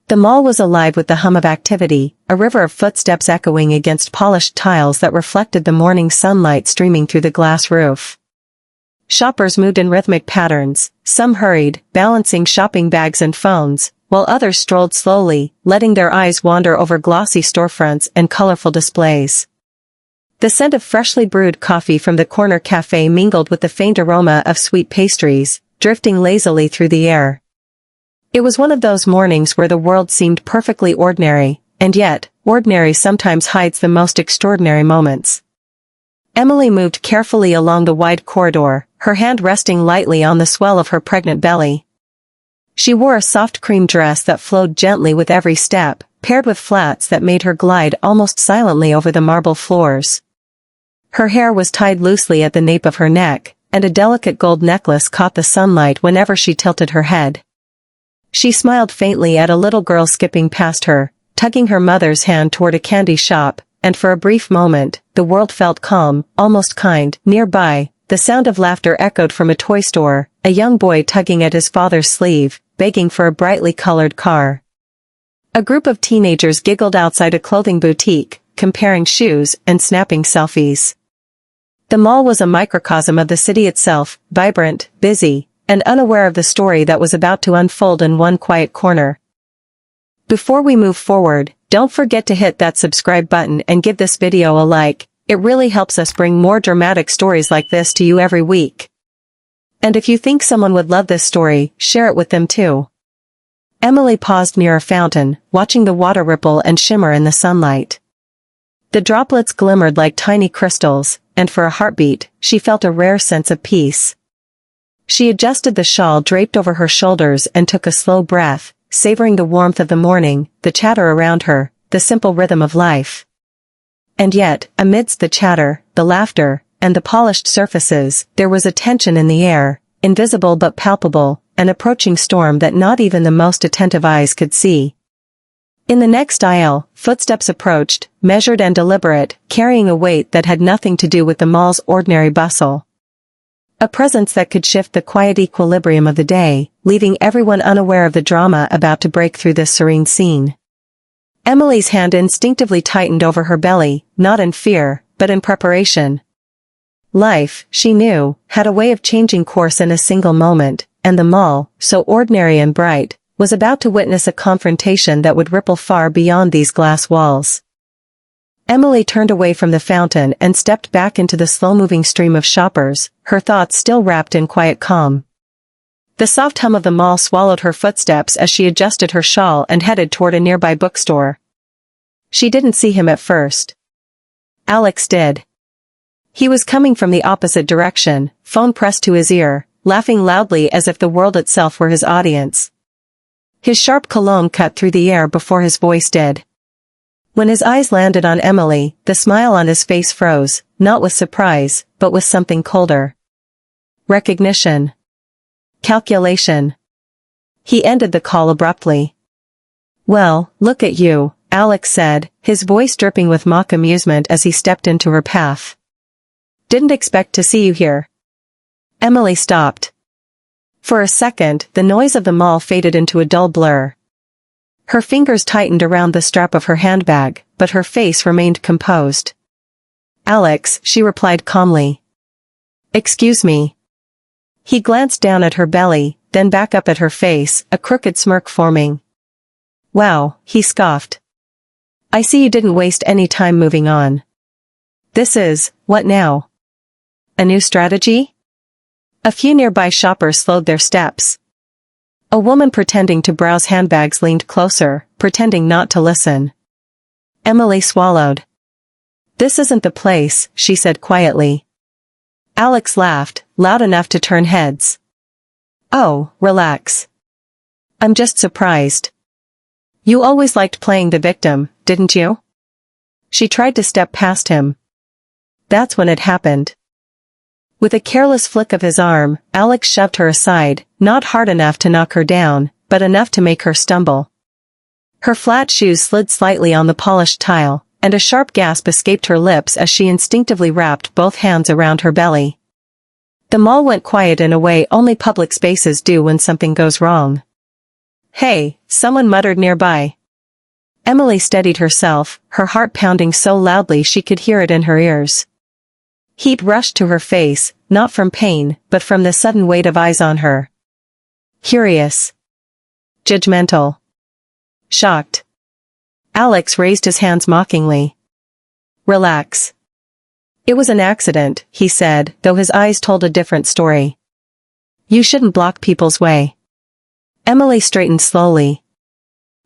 The mall was alive with the hum of activity, a river of footsteps echoing against polished tiles that reflected the morning sunlight streaming through the glass roof. Shoppers moved in rhythmic patterns, some hurried, balancing shopping bags and phones, while others strolled slowly, letting their eyes wander over glossy storefronts and colorful displays. The scent of freshly brewed coffee from the corner cafe mingled with the faint aroma of sweet pastries, drifting lazily through the air. It was one of those mornings where the world seemed perfectly ordinary, and yet, ordinary sometimes hides the most extraordinary moments. Emily moved carefully along the wide corridor, her hand resting lightly on the swell of her pregnant belly. She wore a soft cream dress that flowed gently with every step, paired with flats that made her glide almost silently over the marble floors. Her hair was tied loosely at the nape of her neck, and a delicate gold necklace caught the sunlight whenever she tilted her head. She smiled faintly at a little girl skipping past her, tugging her mother's hand toward a candy shop, and for a brief moment, the world felt calm, almost kind. Nearby, the sound of laughter echoed from a toy store, a young boy tugging at his father's sleeve, begging for a brightly colored car. A group of teenagers giggled outside a clothing boutique, comparing shoes and snapping selfies. The mall was a microcosm of the city itself, vibrant, busy, and unaware of the story that was about to unfold in one quiet corner. Before we move forward, don't forget to hit that subscribe button and give this video a like. It really helps us bring more dramatic stories like this to you every week. And if you think someone would love this story, share it with them too. Emily paused near a fountain, watching the water ripple and shimmer in the sunlight. The droplets glimmered like tiny crystals, and for a heartbeat, she felt a rare sense of peace. She adjusted the shawl draped over her shoulders and took a slow breath, savoring the warmth of the morning, the chatter around her, the simple rhythm of life. And yet, amidst the chatter, the laughter, and the polished surfaces, there was a tension in the air, invisible but palpable, an approaching storm that not even the most attentive eyes could see. In the next aisle, footsteps approached, measured and deliberate, carrying a weight that had nothing to do with the mall's ordinary bustle. A presence that could shift the quiet equilibrium of the day, leaving everyone unaware of the drama about to break through this serene scene. Emily's hand instinctively tightened over her belly, not in fear, but in preparation. Life, she knew, had a way of changing course in a single moment, and the mall, so ordinary and bright, was about to witness a confrontation that would ripple far beyond these glass walls. Emily turned away from the fountain and stepped back into the slow-moving stream of shoppers, her thoughts still wrapped in quiet calm. The soft hum of the mall swallowed her footsteps as she adjusted her shawl and headed toward a nearby bookstore. She didn't see him at first. Alex did. He was coming from the opposite direction, phone pressed to his ear, laughing loudly as if the world itself were his audience. His sharp cologne cut through the air before his voice did. When his eyes landed on Emily, the smile on his face froze, not with surprise, but with something colder. Recognition. Calculation. He ended the call abruptly. "Well, look at you," Alex said, his voice dripping with mock amusement as he stepped into her path. "Didn't expect to see you here." Emily stopped. For a second, the noise of the mall faded into a dull blur. Her fingers tightened around the strap of her handbag, but her face remained composed. "Alex," she replied calmly. "Excuse me." He glanced down at her belly, then back up at her face, a crooked smirk forming. "Wow," he scoffed. "I see you didn't waste any time moving on. This is, what now? A new strategy?" A few nearby shoppers slowed their steps. A woman pretending to browse handbags leaned closer, pretending not to listen. Emily swallowed. "This isn't the place," she said quietly. Alex laughed, loud enough to turn heads. "Oh, relax. I'm just surprised. You always liked playing the victim, didn't you?" She tried to step past him. That's when it happened. With a careless flick of his arm, Alex shoved her aside, not hard enough to knock her down, but enough to make her stumble. Her flat shoes slid slightly on the polished tile, and a sharp gasp escaped her lips as she instinctively wrapped both hands around her belly. The mall went quiet in a way only public spaces do when something goes wrong. "Hey," someone muttered nearby. Emily steadied herself, her heart pounding so loudly she could hear it in her ears. Heat rushed to her face, not from pain, but from the sudden weight of eyes on her. Curious. Judgmental. Shocked. Alex raised his hands mockingly. "Relax. It was an accident," he said, though his eyes told a different story. "You shouldn't block people's way." Emily straightened slowly.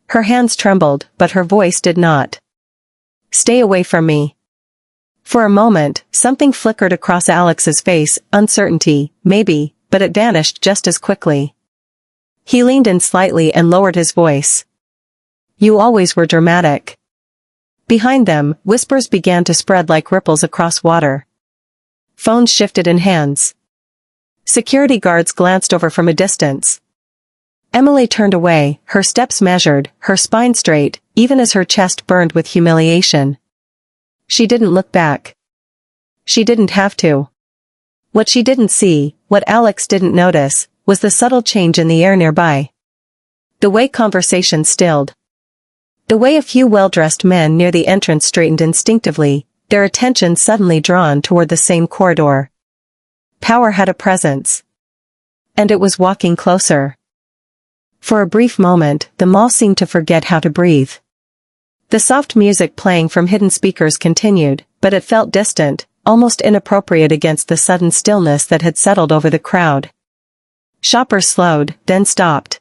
Her hands trembled, but her voice did not. "Stay away from me." For a moment, something flickered across Alex's face, uncertainty, maybe, but it vanished just as quickly. He leaned in slightly and lowered his voice. "You always were dramatic." Behind them, whispers began to spread like ripples across water. Phones shifted in hands. Security guards glanced over from a distance. Emily turned away, her steps measured, her spine straight, even as her chest burned with humiliation. She didn't look back. She didn't have to. What she didn't see, what Alex didn't notice, was the subtle change in the air nearby. The way conversation stilled. The way a few well-dressed men near the entrance straightened instinctively, their attention suddenly drawn toward the same corridor. Power had a presence. And it was walking closer. For a brief moment, the mall seemed to forget how to breathe. The soft music playing from hidden speakers continued, but it felt distant, almost inappropriate against the sudden stillness that had settled over the crowd. Shoppers slowed, then stopped.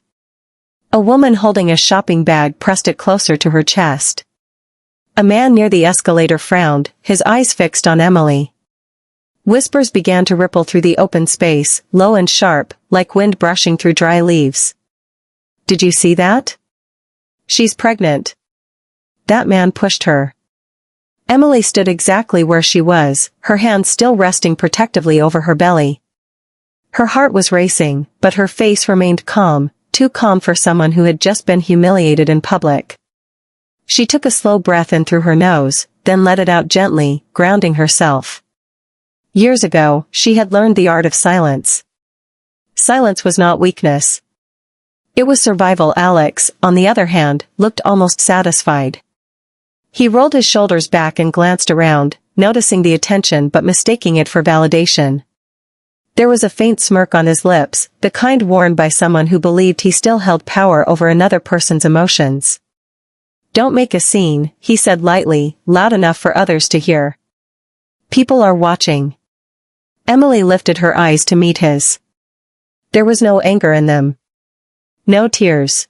A woman holding a shopping bag pressed it closer to her chest. A man near the escalator frowned, his eyes fixed on Emily. Whispers began to ripple through the open space, low and sharp, like wind brushing through dry leaves. "Did you see that? She's pregnant." That man pushed her. Emily stood exactly where she was, her hands still resting protectively over her belly. Her heart was racing, but her face remained calm, too calm for someone who had just been humiliated in public. She took a slow breath in through her nose, then let it out gently, grounding herself. Years ago, she had learned the art of silence. Silence was not weakness. It was survival. Alex, on the other hand, looked almost satisfied. He rolled his shoulders back and glanced around, noticing the attention but mistaking it for validation. There was a faint smirk on his lips, the kind worn by someone who believed he still held power over another person's emotions. "Don't make a scene," he said lightly, loud enough for others to hear. "People are watching." Emily lifted her eyes to meet his. There was no anger in them. No tears.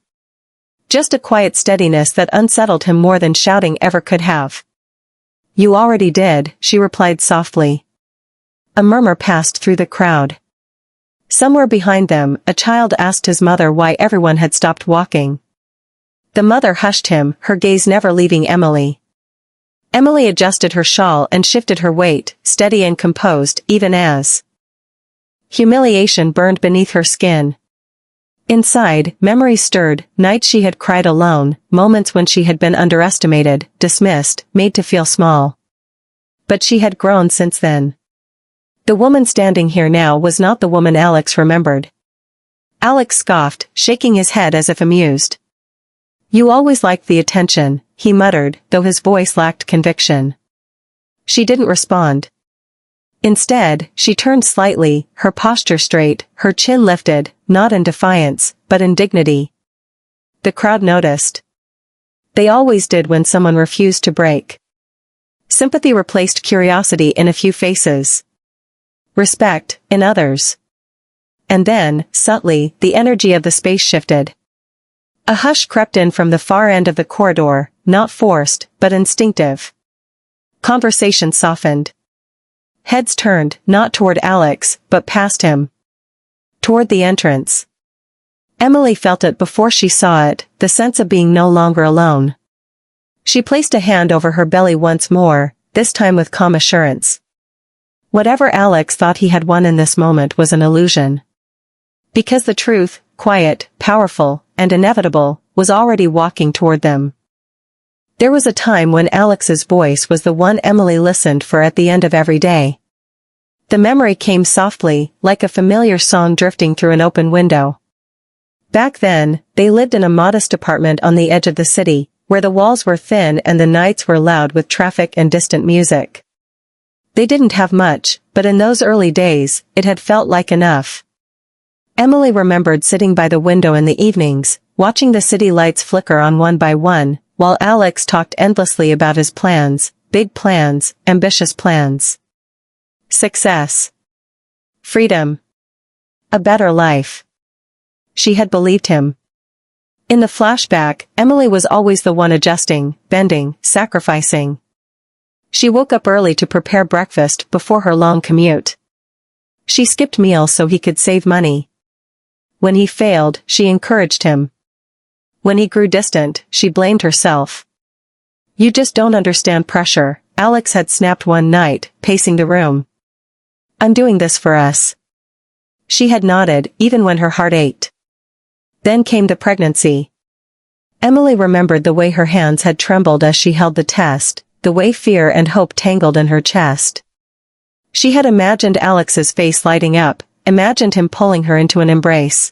Just a quiet steadiness that unsettled him more than shouting ever could have. "You already did," she replied softly. A murmur passed through the crowd. Somewhere behind them, a child asked his mother why everyone had stopped walking. The mother hushed him, her gaze never leaving Emily. Emily adjusted her shawl and shifted her weight, steady and composed, even as humiliation burned beneath her skin. Inside, memories stirred, nights she had cried alone, moments when she had been underestimated, dismissed, made to feel small. But she had grown since then. The woman standing here now was not the woman Alex remembered. Alex scoffed, shaking his head as if amused. "You always liked the attention," he muttered, though his voice lacked conviction. She didn't respond. Instead, she turned slightly, her posture straight, her chin lifted, not in defiance, but in dignity. The crowd noticed. They always did when someone refused to break. Sympathy replaced curiosity in a few faces. Respect, in others. And then, subtly, the energy of the space shifted. A hush crept in from the far end of the corridor, not forced, but instinctive. Conversation softened. Heads turned, not toward Alex, but past him. Toward the entrance. Emily felt it before she saw it, the sense of being no longer alone. She placed a hand over her belly once more, this time with calm assurance. Whatever Alex thought he had won in this moment was an illusion. Because the truth, quiet, powerful, and inevitable, was already walking toward them. There was a time when Alex's voice was the one Emily listened for at the end of every day. The memory came softly, like a familiar song drifting through an open window. Back then, they lived in a modest apartment on the edge of the city, where the walls were thin and the nights were loud with traffic and distant music. They didn't have much, but in those early days, it had felt like enough. Emily remembered sitting by the window in the evenings, watching the city lights flicker on one by one, while Alex talked endlessly about his plans, big plans, ambitious plans. Success. Freedom. A better life. She had believed him. In the flashback, Emily was always the one adjusting, bending, sacrificing. She woke up early to prepare breakfast before her long commute. She skipped meals so he could save money. When he failed, she encouraged him. When he grew distant, she blamed herself. "You just don't understand pressure," Alex had snapped one night, pacing the room. "I'm doing this for us." She had nodded, even when her heart ached. Then came the pregnancy. Emily remembered the way her hands had trembled as she held the test, the way fear and hope tangled in her chest. She had imagined Alex's face lighting up, imagined him pulling her into an embrace.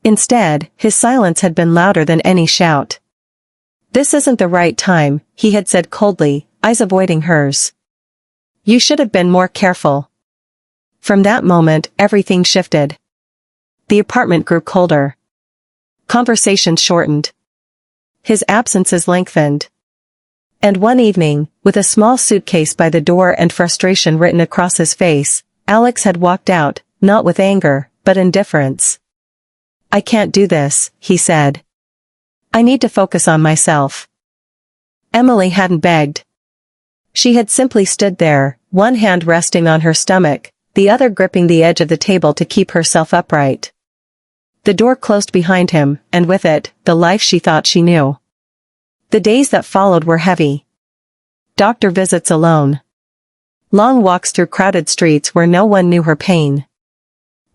Instead, his silence had been louder than any shout. "This isn't the right time," he had said coldly, eyes avoiding hers. "You should have been more careful." From that moment, everything shifted. The apartment grew colder. Conversations shortened. His absences lengthened. And one evening, with a small suitcase by the door and frustration written across his face, Alex had walked out, not with anger, but indifference. "I can't do this," he said. "I need to focus on myself." Emily hadn't begged. She had simply stood there, one hand resting on her stomach, the other gripping the edge of the table to keep herself upright. The door closed behind him, and with it, the life she thought she knew. The days that followed were heavy. Doctor visits alone. Long walks through crowded streets where no one knew her pain.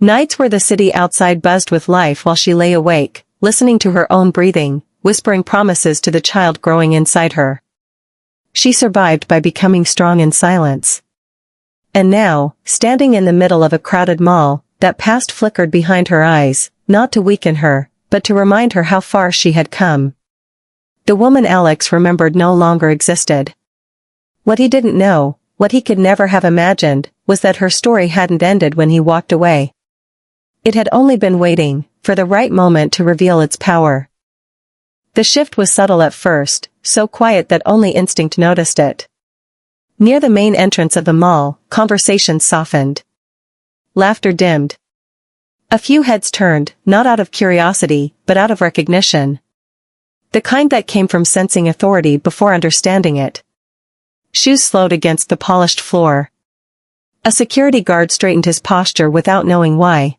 Nights where the city outside buzzed with life while she lay awake, listening to her own breathing, whispering promises to the child growing inside her. She survived by becoming strong in silence. And now, standing in the middle of a crowded mall, that past flickered behind her eyes, not to weaken her, but to remind her how far she had come. The woman Alex remembered no longer existed. What he didn't know, what he could never have imagined, was that her story hadn't ended when he walked away. It had only been waiting, for the right moment to reveal its power. The shift was subtle at first, so quiet that only instinct noticed it. Near the main entrance of the mall, conversations softened. Laughter dimmed. A few heads turned, not out of curiosity, but out of recognition. The kind that came from sensing authority before understanding it. Shoes slowed against the polished floor. A security guard straightened his posture without knowing why.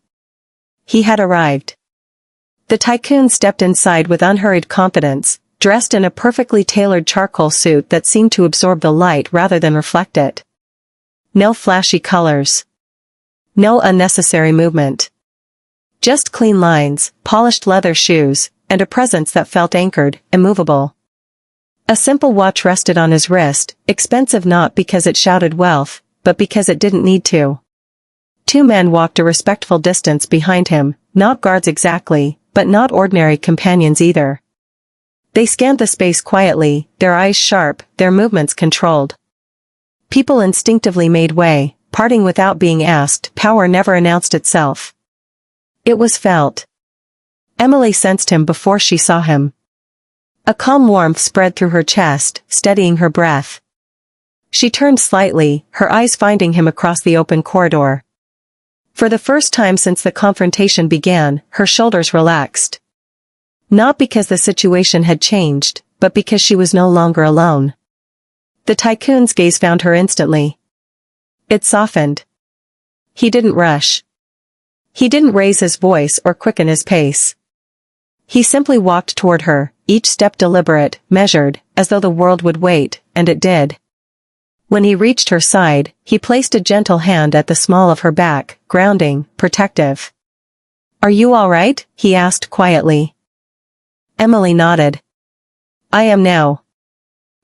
He had arrived. The Tycoon stepped inside with unhurried confidence, dressed in a perfectly tailored charcoal suit that seemed to absorb the light rather than reflect it. No flashy colors. No unnecessary movement. Just clean lines, polished leather shoes, and a presence that felt anchored, immovable. A simple watch rested on his wrist, expensive not because it shouted wealth, but because it didn't need to. Two men walked a respectful distance behind him, not guards exactly, but not ordinary companions either. They scanned the space quietly, their eyes sharp, their movements controlled. People instinctively made way, parting without being asked. Power never announced itself. It was felt. Emily sensed him before she saw him. A calm warmth spread through her chest, steadying her breath. She turned slightly, her eyes finding him across the open corridor. For the first time since the confrontation began, her shoulders relaxed. Not because the situation had changed, but because she was no longer alone. The Tycoon's gaze found her instantly. It softened. He didn't rush. He didn't raise his voice or quicken his pace. He simply walked toward her, each step deliberate, measured, as though the world would wait, and it did. When he reached her side, he placed a gentle hand at the small of her back, grounding, protective. "Are you all right?" he asked quietly. Emily nodded. "I am now."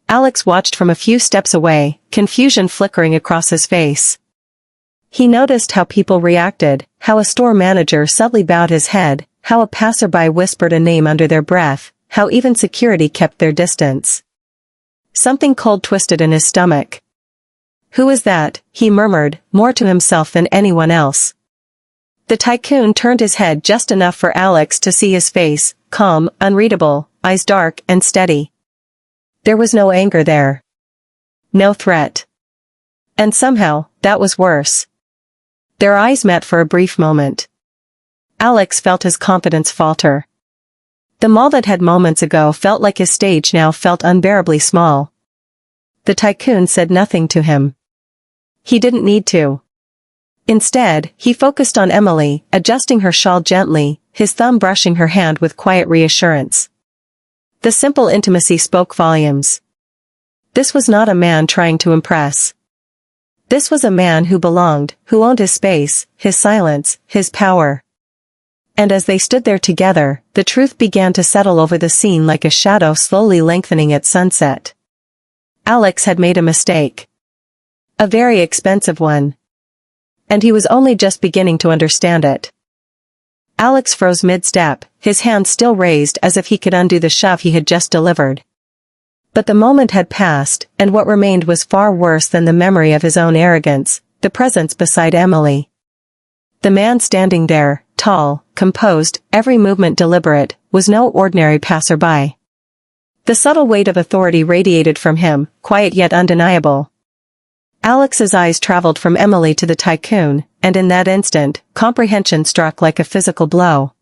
Alex watched from a few steps away, confusion flickering across his face. He noticed how people reacted, how a store manager subtly bowed his head, how a passerby whispered a name under their breath, how even security kept their distance. Something cold twisted in his stomach. "Who is that?" he murmured, more to himself than anyone else. The Tycoon turned his head just enough for Alex to see his face, calm, unreadable, eyes dark and steady. There was no anger there. No threat. And somehow, that was worse. Their eyes met for a brief moment. Alex felt his confidence falter. The mall that had moments ago felt like his stage now felt unbearably small. The Tycoon said nothing to him. He didn't need to. Instead, he focused on Emily, adjusting her shawl gently, his thumb brushing her hand with quiet reassurance. The simple intimacy spoke volumes. This was not a man trying to impress. This was a man who belonged, who owned his space, his silence, his power. And as they stood there together, the truth began to settle over the scene like a shadow slowly lengthening at sunset. Alex had made a mistake. A very expensive one. And he was only just beginning to understand it. Alex froze mid-step, his hand still raised as if he could undo the shove he had just delivered. But the moment had passed, and what remained was far worse than the memory of his own arrogance, the presence beside Emily. The man standing there, tall, composed, every movement deliberate, was no ordinary passerby. The subtle weight of authority radiated from him, quiet yet undeniable. Alex's eyes traveled from Emily to the Tycoon, and in that instant, comprehension struck like a physical blow.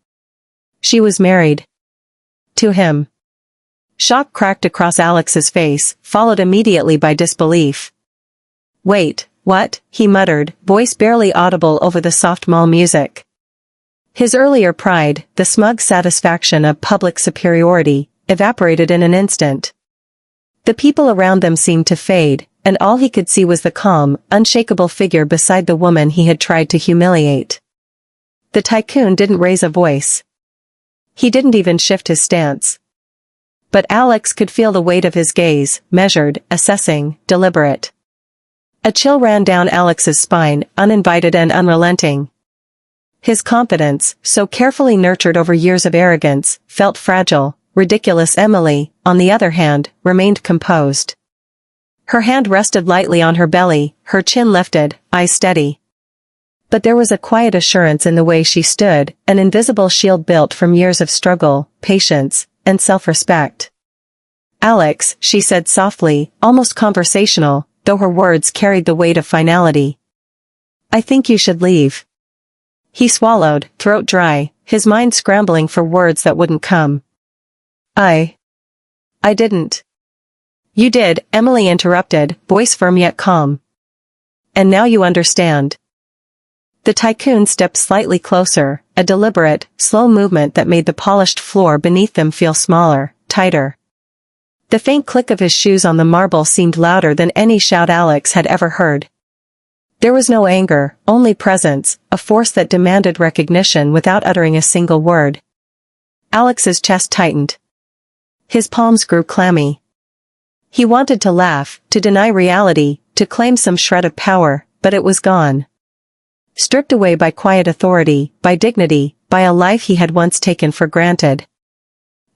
She was married. To him. Shock cracked across Alex's face, followed immediately by disbelief. "Wait, what?" he muttered, voice barely audible over the soft mall music. His earlier pride, the smug satisfaction of public superiority, evaporated in an instant. The people around them seemed to fade, and all he could see was the calm, unshakable figure beside the woman he had tried to humiliate. The Tycoon didn't raise a voice. He didn't even shift his stance. But Alex could feel the weight of his gaze, measured, assessing, deliberate. A chill ran down Alex's spine, uninvited and unrelenting. His confidence, so carefully nurtured over years of arrogance, felt fragile. Ridiculous Emily, on the other hand, remained composed. Her hand rested lightly on her belly, her chin lifted, eyes steady. But there was a quiet assurance in the way she stood, an invisible shield built from years of struggle, patience, and self-respect. "Alex," she said softly, almost conversational, though her words carried the weight of finality. "I think you should leave." He swallowed, throat dry, his mind scrambling for words that wouldn't come. I didn't." "You did," Emily interrupted, voice firm yet calm. "And now you understand." The Tycoon stepped slightly closer, a deliberate, slow movement that made the polished floor beneath them feel smaller, tighter. The faint click of his shoes on the marble seemed louder than any shout Alex had ever heard. There was no anger, only presence, a force that demanded recognition without uttering a single word. Alex's chest tightened. His palms grew clammy. He wanted to laugh, to deny reality, to claim some shred of power, but it was gone. Stripped away by quiet authority, by dignity, by a life he had once taken for granted.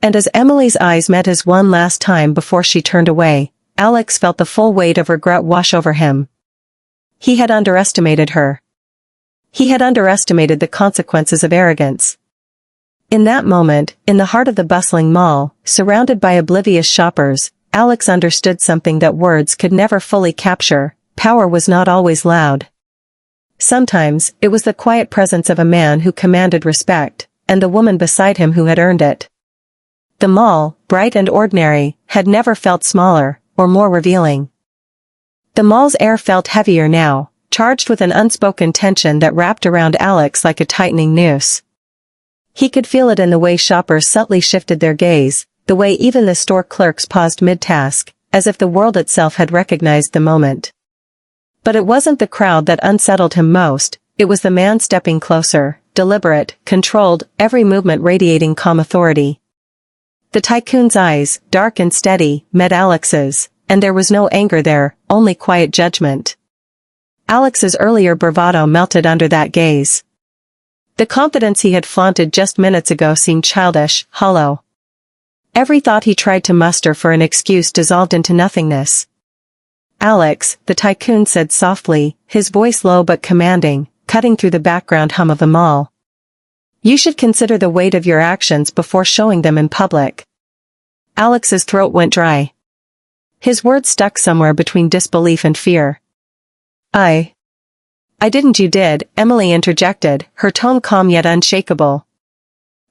And as Emily's eyes met his one last time before she turned away, Alex felt the full weight of regret wash over him. He had underestimated her. He had underestimated the consequences of arrogance. In that moment, in the heart of the bustling mall, surrounded by oblivious shoppers, Alex understood something that words could never fully capture: power was not always loud. Sometimes, it was the quiet presence of a man who commanded respect, and the woman beside him who had earned it. The mall, bright and ordinary, had never felt smaller, or more revealing. The mall's air felt heavier now, charged with an unspoken tension that wrapped around Alex like a tightening noose. He could feel it in the way shoppers subtly shifted their gaze, the way even the store clerks paused mid-task, as if the world itself had recognized the moment. But it wasn't the crowd that unsettled him most, it was the man stepping closer, deliberate, controlled, every movement radiating calm authority. The Tycoon's eyes, dark and steady, met Alex's, and there was no anger there, only quiet judgment. Alex's earlier bravado melted under that gaze. The confidence he had flaunted just minutes ago seemed childish, hollow. Every thought he tried to muster for an excuse dissolved into nothingness. "Alex," the Tycoon said softly, his voice low but commanding, cutting through the background hum of them all. "You should consider the weight of your actions before showing them in public." Alex's throat went dry. His words stuck somewhere between disbelief and fear. I didn't." "You did," Emily interjected, her tone calm yet unshakable.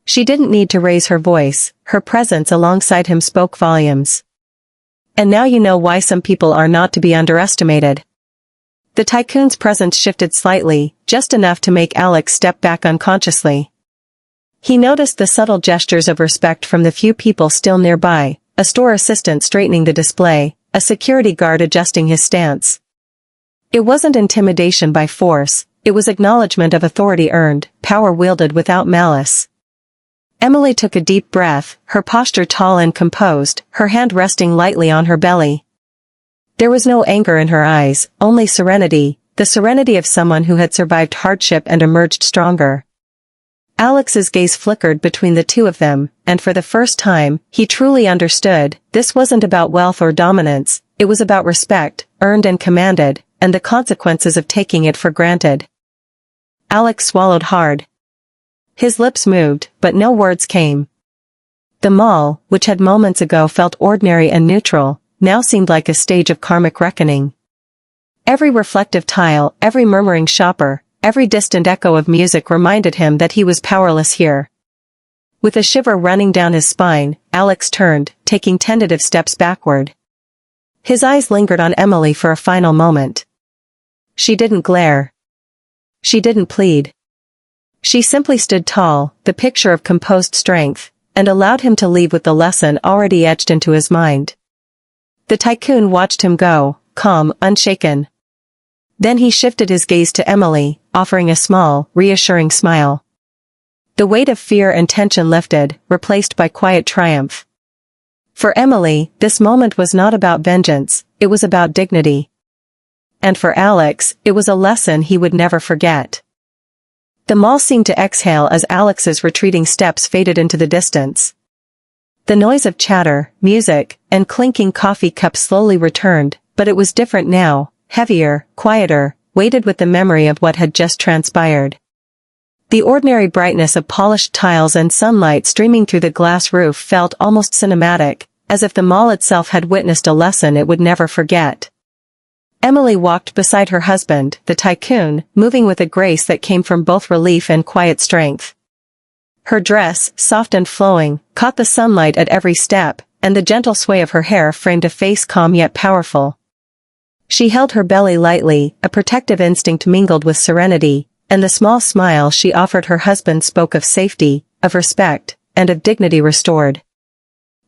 She didn't need to raise her voice, her presence alongside him spoke volumes. "And now you know why some people are not to be underestimated." The Tycoon's presence shifted slightly, just enough to make Alex step back unconsciously. He noticed the subtle gestures of respect from the few people still nearby, a store assistant straightening the display, a security guard adjusting his stance. It wasn't intimidation by force, it was acknowledgement of authority earned, power wielded without malice. Emily took a deep breath, her posture tall and composed, her hand resting lightly on her belly. There was no anger in her eyes, only serenity, the serenity of someone who had survived hardship and emerged stronger. Alex's gaze flickered between the two of them, and for the first time, he truly understood, this wasn't about wealth or dominance, it was about respect, earned and commanded, and the consequences of taking it for granted. Alex swallowed hard. His lips moved, but no words came. The mall, which had moments ago felt ordinary and neutral, now seemed like a stage of karmic reckoning. Every reflective tile, every murmuring shopper, every distant echo of music reminded him that he was powerless here. With a shiver running down his spine, Alex turned, taking tentative steps backward. His eyes lingered on Emily for a final moment. She didn't glare. She didn't plead. She simply stood tall, the picture of composed strength, and allowed him to leave with the lesson already etched into his mind. The Tycoon watched him go, calm, unshaken. Then he shifted his gaze to Emily, offering a small, reassuring smile. The weight of fear and tension lifted, replaced by quiet triumph. For Emily, this moment was not about vengeance, it was about dignity. And for Alex, it was a lesson he would never forget. The mall seemed to exhale as Alex's retreating steps faded into the distance. The noise of chatter, music, and clinking coffee cups slowly returned, but it was different now, heavier, quieter, weighted with the memory of what had just transpired. The ordinary brightness of polished tiles and sunlight streaming through the glass roof felt almost cinematic, as if the mall itself had witnessed a lesson it would never forget. Emily walked beside her husband, the Tycoon, moving with a grace that came from both relief and quiet strength. Her dress, soft and flowing, caught the sunlight at every step, and the gentle sway of her hair framed a face calm yet powerful. She held her belly lightly, a protective instinct mingled with serenity, and the small smile she offered her husband spoke of safety, of respect, and of dignity restored.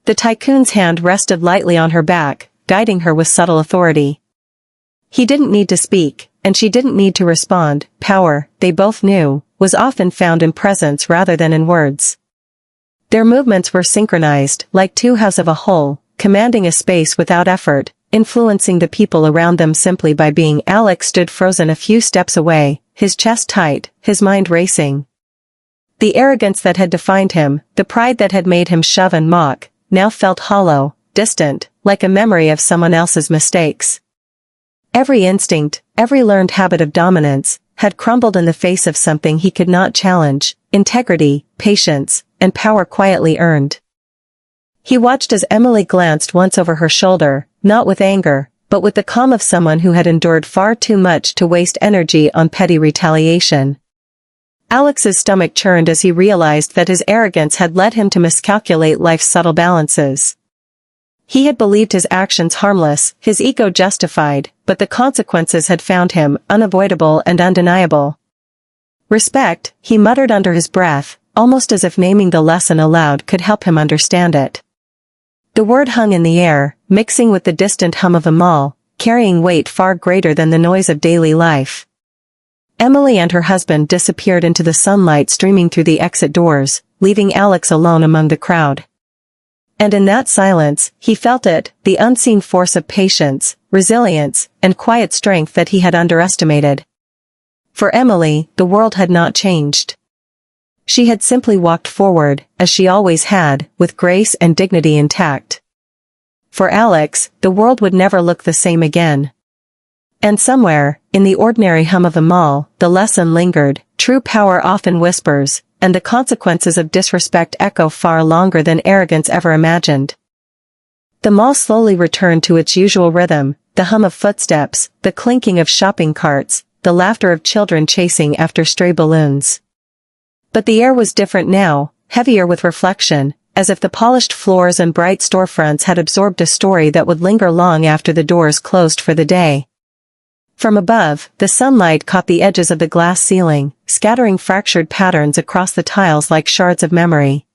The Tycoon's hand rested lightly on her back, guiding her with subtle authority. He didn't need to speak, and she didn't need to respond. Power, they both knew, was often found in presence rather than in words. Their movements were synchronized, like two halves of a whole, commanding a space without effort, influencing the people around them simply by being. Alex stood frozen a few steps away, his chest tight, his mind racing. The arrogance that had defined him, the pride that had made him shove and mock, now felt hollow, distant, like a memory of someone else's mistakes. Every instinct, every learned habit of dominance, had crumbled in the face of something he could not challenge, integrity, patience, and power quietly earned. He watched as Emily glanced once over her shoulder, not with anger, but with the calm of someone who had endured far too much to waste energy on petty retaliation. Alex's stomach churned as he realized that his arrogance had led him to miscalculate life's subtle balances. He had believed his actions harmless, his ego justified, but the consequences had found him unavoidable and undeniable. Respect, he muttered under his breath, almost as if naming the lesson aloud could help him understand it. The word hung in the air, mixing with the distant hum of a mall, carrying weight far greater than the noise of daily life. Emily and her husband disappeared into the sunlight streaming through the exit doors, leaving Alex alone among the crowd. And in that silence, he felt it, the unseen force of patience, resilience, and quiet strength that he had underestimated. For Emily, the world had not changed. She had simply walked forward, as she always had, with grace and dignity intact. For Alex, the world would never look the same again. And somewhere, in the ordinary hum of the mall, the lesson lingered: true power often whispers, and the consequences of disrespect echo far longer than arrogance ever imagined. The mall slowly returned to its usual rhythm, the hum of footsteps, the clinking of shopping carts, the laughter of children chasing after stray balloons. But the air was different now, heavier with reflection, as if the polished floors and bright storefronts had absorbed a story that would linger long after the doors closed for the day. From above, the sunlight caught the edges of the glass ceiling, scattering fractured patterns across the tiles like shards of memory.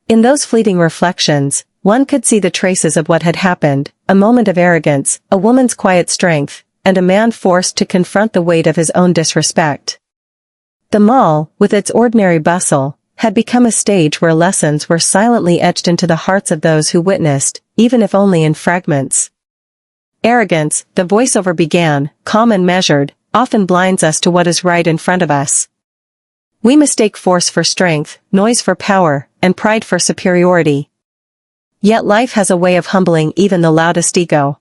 In those fleeting reflections, one could see the traces of what had happened: a moment of arrogance, a woman's quiet strength, and a man forced to confront the weight of his own disrespect. The mall, with its ordinary bustle, had become a stage where lessons were silently etched into the hearts of those who witnessed, even if only in fragments. Arrogance, the voiceover began, calm and measured, often blinds us to what is right in front of us. We mistake force for strength, noise for power, and pride for superiority. Yet life has a way of humbling even the loudest ego.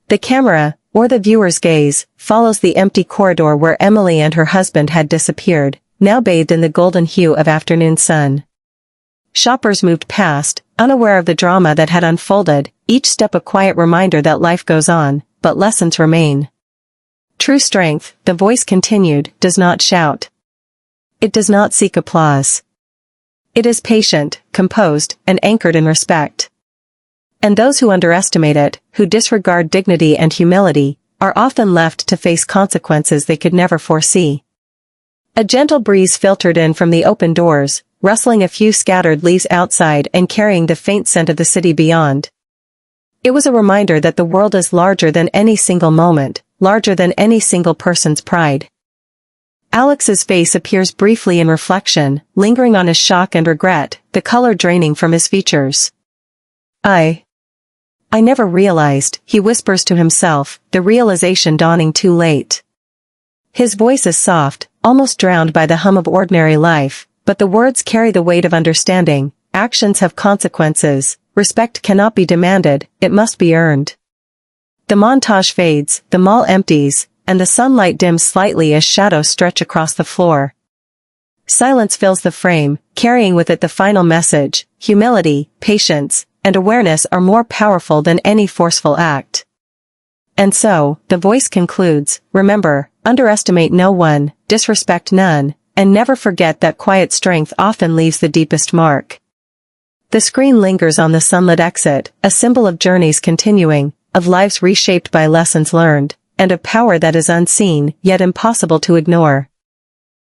The camera, or the viewer's gaze, follows the empty corridor where Emily and her husband had disappeared, now bathed in the golden hue of afternoon sun. Shoppers moved past, unaware of the drama that had unfolded, each step a quiet reminder that life goes on, but lessons remain. True strength, the voice continued, does not shout. It does not seek applause. It is patient, composed, and anchored in respect. And those who underestimate it, who disregard dignity and humility, are often left to face consequences they could never foresee. A gentle breeze filtered in from the open doors, rustling a few scattered leaves outside and carrying the faint scent of the city beyond. It was a reminder that the world is larger than any single moment, larger than any single person's pride. Alex's face appears briefly in reflection, lingering on his shock and regret, the color draining from his features. I never realized, he whispers to himself, the realization dawning too late. His voice is soft, almost drowned by the hum of ordinary life, but the words carry the weight of understanding. Actions have consequences, respect cannot be demanded, it must be earned. The montage fades, the mall empties, and the sunlight dims slightly as shadows stretch across the floor. Silence fills the frame, carrying with it the final message: humility, patience, and awareness are more powerful than any forceful act. And so, the voice concludes, remember, underestimate no one, disrespect none, and never forget that quiet strength often leaves the deepest mark. The screen lingers on the sunlit exit, a symbol of journeys continuing, of lives reshaped by lessons learned, and of power that is unseen, yet impossible to ignore.